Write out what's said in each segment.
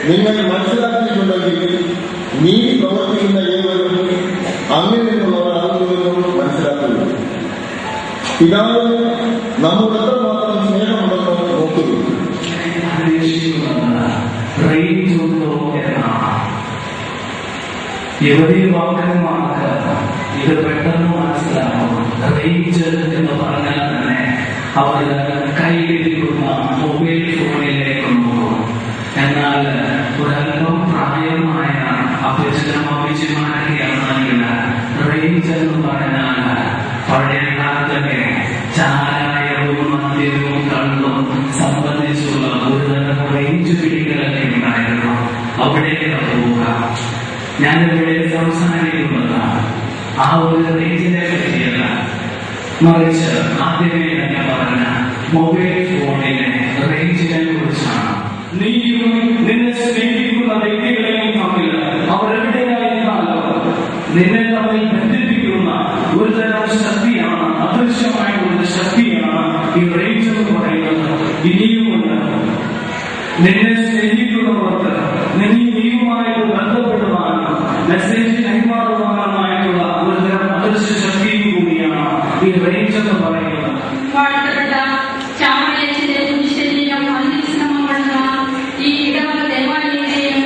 നിങ്ങൾ മനസ്സിലാക്കിയിട്ടുണ്ടെങ്കിൽ നീ പ്രവർത്തിക്കുന്ന ഏവരും അങ്ങനെ നിന്നുള്ളവരാകുന്നുവെന്നും മനസ്സിലാക്കുന്നു. പിതാവ് നമ്മോട് എത്രമാത്രം സ്നേഹമുണ്ടെന്ന് നോക്കുന്നു. യുവതി വാക്കന്മാർക്ക് ഇത് പെട്ടെന്ന് മനസ്സിലാകും. റേഞ്ച് എന്ന് പറഞ്ഞാൽ തന്നെ അവർ കയ്യിലിരിക്കുന്ന മൊബൈൽ ഫോണിലേക്ക് നോക്കും. എന്നാൽ ഒരല്പം പ്രായമായ അപ്പച്ചനും അമ്മച്ചിമാരൊക്കെയാണെങ്കിൽ റേഞ്ച് എന്ന് പറഞ്ഞാൽ പഴയ കാലത്തൊക്കെ ചാരായവും മദ്യവും കള്ളും സംബന്ധിച്ചുള്ള ഒരുതരം റേഞ്ച് പിടിക്കലൊക്കെ ഉണ്ടായിരുന്നു. അവിടേക്ക് പോവുക. ഞാനിവിടെ സംസാരിക്കുന്നത് ആ ഒരു റേഞ്ചിനെ പറ്റിയല്ല, മറിച്ച് ആദ്യമേ തന്നെ പറഞ്ഞ മൊബൈൽ ഫോണിലെ റേഞ്ചിനെ കുറിച്ചാണ്. നീയും നിന്നെ സ്നേഹിക്കുന്ന വ്യക്തികളെയും തമ്മിൽ അവരെവിടെയായിരുന്നാലോ നിന്നെ തമ്മിൽ ബന്ധിപ്പിക്കുന്ന ഒരുതരം ശക്തിയാണ്, അദൃശ്യമായിട്ടുള്ള ശക്തിയാണ് ഈ റേഞ്ച് എന്ന് പറയുന്നത്. ഇനിയുമുണ്ട്. നിന്നെ സ്നേഹിക്കുന്നവർക്ക് നീയുമായിട്ട് ബന്ധപ്പെടുവാനും മെസ്സേജ് കൈമാറുവാനുമായിട്ടുള്ള ഒരുതരം അദൃശ്യ ശക്തിയും കൂടിയാണ് ഈ റേഞ്ച് എന്ന് പറയുന്നത്. ഈ ഇടവക ദേവാലയത്തെയും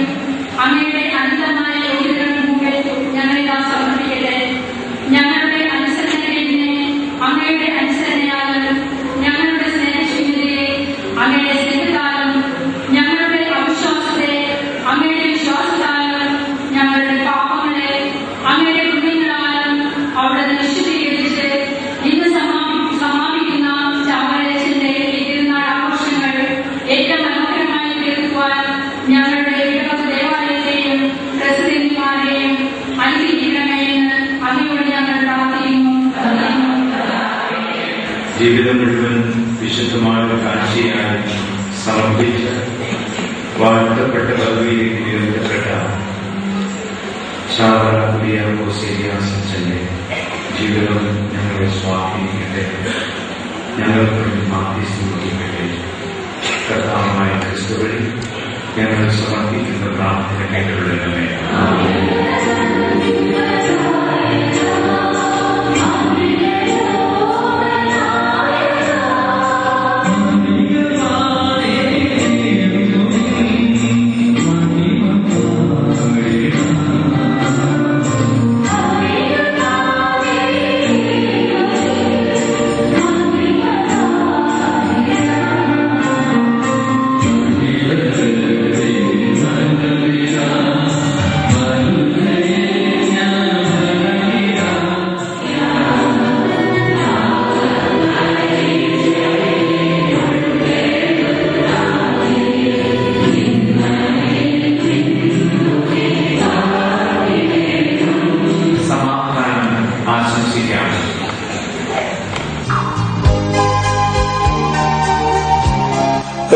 അങ്ങയുടെ അനന്തമായ യോഗ്യതകൾക്ക് മുമ്പിൽ ഞങ്ങളിതാ സമർപ്പിക്കട്ടെ. ഞങ്ങളുടെ അനുസരണയെ അങ്ങയുടെ അനുസരണയാലും ഞങ്ങളുടെ സ്നേഹശൂന്യതയെ അങ്ങയുടെ സ്നേഹത്താലും ഞങ്ങളുടെ അവിശ്വാസത്തെ അങ്ങയുടെ വിശ്വാസത്താലും ഞങ്ങളുടെ പാപങ്ങളെ അങ്ങയുടെ പുണ്യങ്ങളാലും അവിടുന്ന് വിശുദ്ധീകരിച്ച് ഇന്ന് സമാപിക്കുന്ന ചാമരേശന്റെ തിരുനാൾ ആഘോഷങ്ങൾ ഏറ്റവും മനോഹരമായി തീർക്കുവാൻ ഞങ്ങളുടെ ഇടവക ദേവാലയത്തെയും പ്രസിദ്ധന്മാരെയും അനുഗ്രഹിക്കണമെന്ന് അങ്ങയോട് ഞങ്ങൾ പ്രാർത്ഥിക്കുന്നു. ജീവിതം മുഴുവൻ വിശുദ്ധമായ കാഴ്ചയായി സമർപ്പിച്ച് വാഴ്ത്തപ്പെട്ട പദവിയിലേക്ക് ഉയർത്തപ്പെട്ട ചാവറ കുര്യാക്കോസ് ഏലിയാസച്ചന്റെ ജീവിതം ഞങ്ങളെ സ്വാധീനിക്കട്ടെ. ഞങ്ങൾക്ക് മാധ്യസ്ഥം വഹിക്കട്ടെ. കർത്താവായ ക്രിസ്തുവിൽ ഞങ്ങൾ സമർപ്പിക്കുന്ന പ്രാർത്ഥന കേട്ടുകൊള്ളണമേ.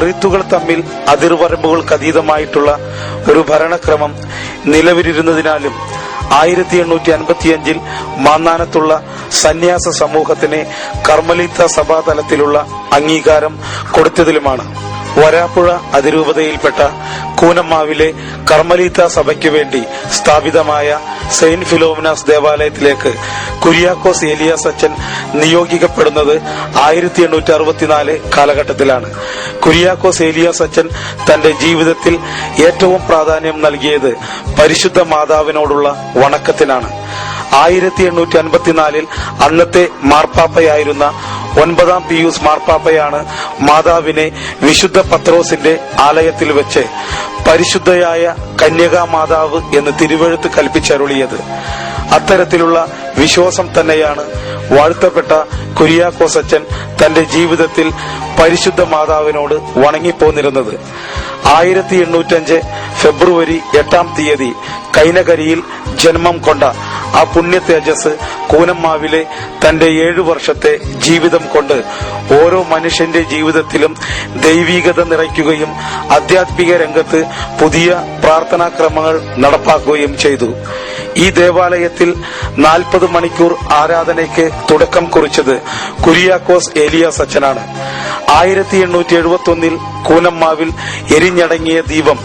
ഋതുക്കൾ തമ്മിൽ അതിർവരമ്പുകൾക്ക് അതീതമായിട്ടുള്ള ഒരു ഭരണക്രമം നിലവിലിരുന്നതിനാലും 1855 മാന്നാനത്തുള്ള സന്യാസ സമൂഹത്തിന് കർമ്മലീത്ത സഭാതലത്തിലുള്ള അംഗീകാരം കൊടുത്തതിലുമാണ്. വരാപ്പുഴ അതിരൂപതയിൽപ്പെട്ട കൂനമ്മാവിലെ കർമ്മലീത്ത സഭയ്ക്ക് വേണ്ടി സ്ഥാപിതമായ സെയിന്റ് ഫിലോമിനാസ് ദേവാലയത്തിലേക്ക് കുര്യാക്കോസ് ഏലിയാസച്ചൻ നിയോഗിക്കപ്പെടുന്നത് 1864 കാലഘട്ടത്തിലാണ്. കുര്യാക്കോസ് ഏലിയാസച്ചൻ തന്റെ ജീവിതത്തിൽ ഏറ്റവും പ്രാധാന്യം നൽകിയത് പരിശുദ്ധ മാതാവിനോടുള്ള വണക്കത്തിനാണ്. 1854 അന്നത്തെ മാർപ്പാപ്പയായിരുന്ന 9ാം പിയൂസ് മാർപ്പാപ്പയാണ് മാതാവിനെ വിശുദ്ധ പത്രോസിന്റെ ആലയത്തിൽ വെച്ച് പരിശുദ്ധയായ കന്യകാമാതാവ് എന്ന് തിരുവെഴുത്ത് കൽപ്പിച്ചരുളിയത്. അത്തരത്തിലുള്ള വിശ്വാസം തന്നെയാണ് വാഴ്ത്തപ്പെട്ട കുര്യാക്കോസ് അച്ഛൻ തന്റെ ജീവിതത്തിൽ പരിശുദ്ധ മാതാവിനോട് വണങ്ങിപ്പോന്നിരുന്നത്. 1805 ഫെബ്രുവരി 8 കൈനകരിയിൽ ജന്മം കൊണ്ട ആ പുണ്യ തേജസ് കൂനമ്മാവിലെ തന്റെ 7 വർഷത്തെ ജീവിതം കൊണ്ട് ഓരോ മനുഷ്യന്റെ ജീവിതത്തിലും ദൈവികത നിറയ്ക്കുകയും ആധ്യാത്മിക രംഗത്ത് പുതിയ പ്രാർത്ഥനാക്രമങ്ങൾ നടപ്പാക്കുകയും ചെയ്തു. ഈ ദേവാലയത്തിൽ 40 മണിക്കൂർ ആരാധനയ്ക്ക് തുടക്കം കുറിച്ചത് കുര്യാക്കോസ് ഏലിയാസ് അച്ഛനാണ്. 1871 കൂനമ്മാവിൽ എരിഞ്ഞടങ്ങിയ ദീപം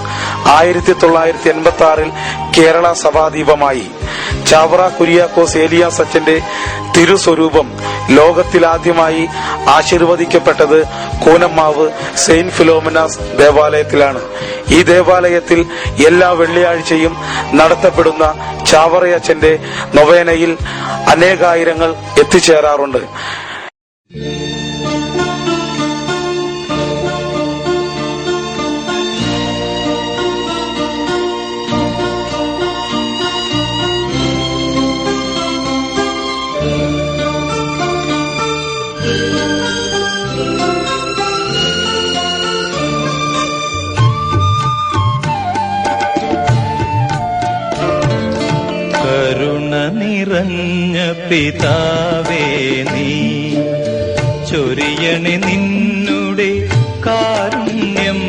1986 കേരള സഭാദീപമായി. ചാവറ കുര്യാക്കോസ് ഏലിയാസ് അച്ഛന്റെ തിരുസ്വരൂപം ലോകത്തിലാദ്യമായി ആശീർവദിക്കപ്പെട്ടത് കൂനമ്മാവ് സെയിന്റ് ഫിലോമിനാസ് ദേവാലയത്തിലാണ്. ഈ ദേവാലയത്തിൽ എല്ലാ വെള്ളിയാഴ്ചയും നടത്തപ്പെടുന്ന ചാവറയച്ഛന്റെ നൊവേനയിൽ അനേകായിരങ്ങൾ എത്തിച്ചേരാറുണ്ട്. നിറഞ്ഞ പിതാവേ നീ ചൊരിയണി നിന്നുടെ കാരുണ്യം,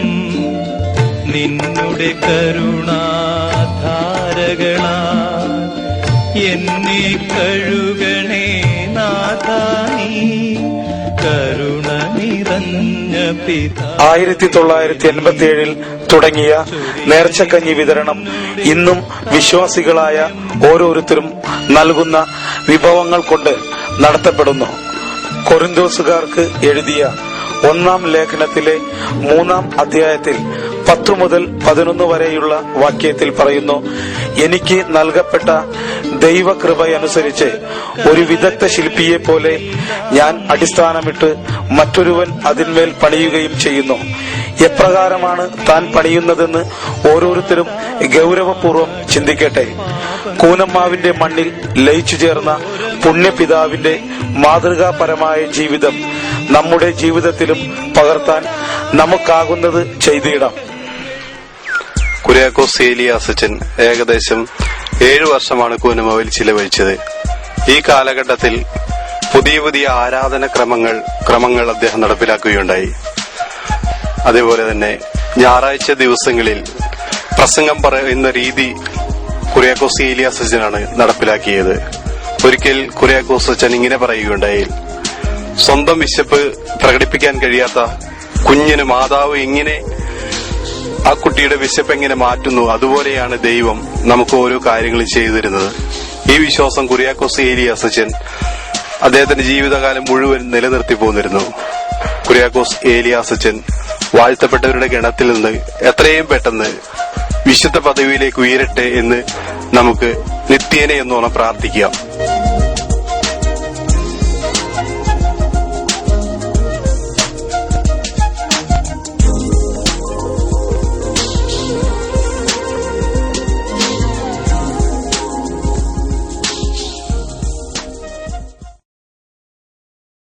നിന്നുടെ കരുണാധാരകളാ എന്നെ കഴുകണേ നാഥാ നീ കരുണ നിറഞ്ഞ പിതാ. 1987 തുടങ്ങിയ നേർച്ചക്കഞ്ഞി വിതരണം ഇന്നും വിശ്വാസികളായ ഓരോരുത്തരും നൽകുന്ന വിഭവങ്ങൾ കൊണ്ട് നടത്തപ്പെടുന്നു. കൊരിന്തോസുകാർക്ക് എഴുതിയ 1 ലേഖനത്തിലെ 3 അധ്യായത്തിൽ 10 മുതൽ 11 വരെയുള്ള വാക്യത്തിൽ പറയുന്നു, എനിക്ക് നൽകപ്പെട്ട ദൈവകൃപയനുസരിച്ച് ഒരു വിദഗ്ധ ശില്പിയെ പോലെ ഞാൻ അടിസ്ഥാനമിട്ട് മറ്റൊരുവൻ അതിന്മേൽ പണിയുകയും ചെയ്യുന്നു. എപ്രകാരമാണ് താൻ പണിയുന്നതെന്ന് ഓരോരുത്തരും ഗൗരവപൂർവ്വം ചിന്തിക്കട്ടെ. കൂനമ്മാവിന്റെ മണ്ണിൽ ലയിച്ചു ചേർന്ന പുണ്യപിതാവിന്റെ മാതൃകാപരമായ ജീവിതം നമ്മുടെ ജീവിതത്തിലും പകർത്താൻ നമുക്കാകുന്നത് ചെയ്തിടാം. കുര്യാക്കോസ് ഏലിയാസ് അച്ഛൻ ഏകദേശം 7 വർഷമാണ് കൂനമ്മാവിൽ ചിലവഴിച്ചത്. ഈ കാലഘട്ടത്തിൽ പുതിയ പുതിയ ആരാധന ക്രമങ്ങൾ അദ്ദേഹം നടപ്പിലാക്കുകയുണ്ടായി. അതേപോലെ തന്നെ ഞായറാഴ്ച ദിവസങ്ങളിൽ പ്രസംഗം പറയുന്ന രീതി കുര്യാക്കോസ് ഏലിയാസ് അച്ഛനാണ് നടപ്പിലാക്കിയത്. ഒരിക്കൽ കുര്യാക്കോസ് അച്ഛൻ ഇങ്ങനെ പറയുകയുണ്ടായി, സ്വന്തം വിശപ്പ് പ്രകടിപ്പിക്കാൻ കഴിയാത്ത കുഞ്ഞിന് മാതാവ് എങ്ങനെ ആ കുട്ടിയുടെ വിശപ്പ് എങ്ങനെ മാറ്റുന്നു, അതുപോലെയാണ് ദൈവം നമുക്ക് ഓരോ കാര്യങ്ങളും ചെയ്തു തരുന്നത്. ഈ വിശ്വാസം കുര്യാക്കോസ് ഏലിയാസ് അച്ഛൻ അദ്ദേഹത്തിന്റെ ജീവിതകാലം മുഴുവൻ നിലനിർത്തി പോന്നിരുന്നു. കുര്യാക്കോസ് ഏലിയാസ് അച്ഛൻ വാഴ്ത്തപ്പെട്ടവരുടെ ഗണത്തിൽ നിന്ന് എത്രയും പെട്ടെന്ന് വിശുദ്ധ പദവിയിലേക്ക് ഉയരട്ടെ എന്ന് നമുക്ക് നിത്യേന എന്നോണം പ്രാർത്ഥിക്കാം.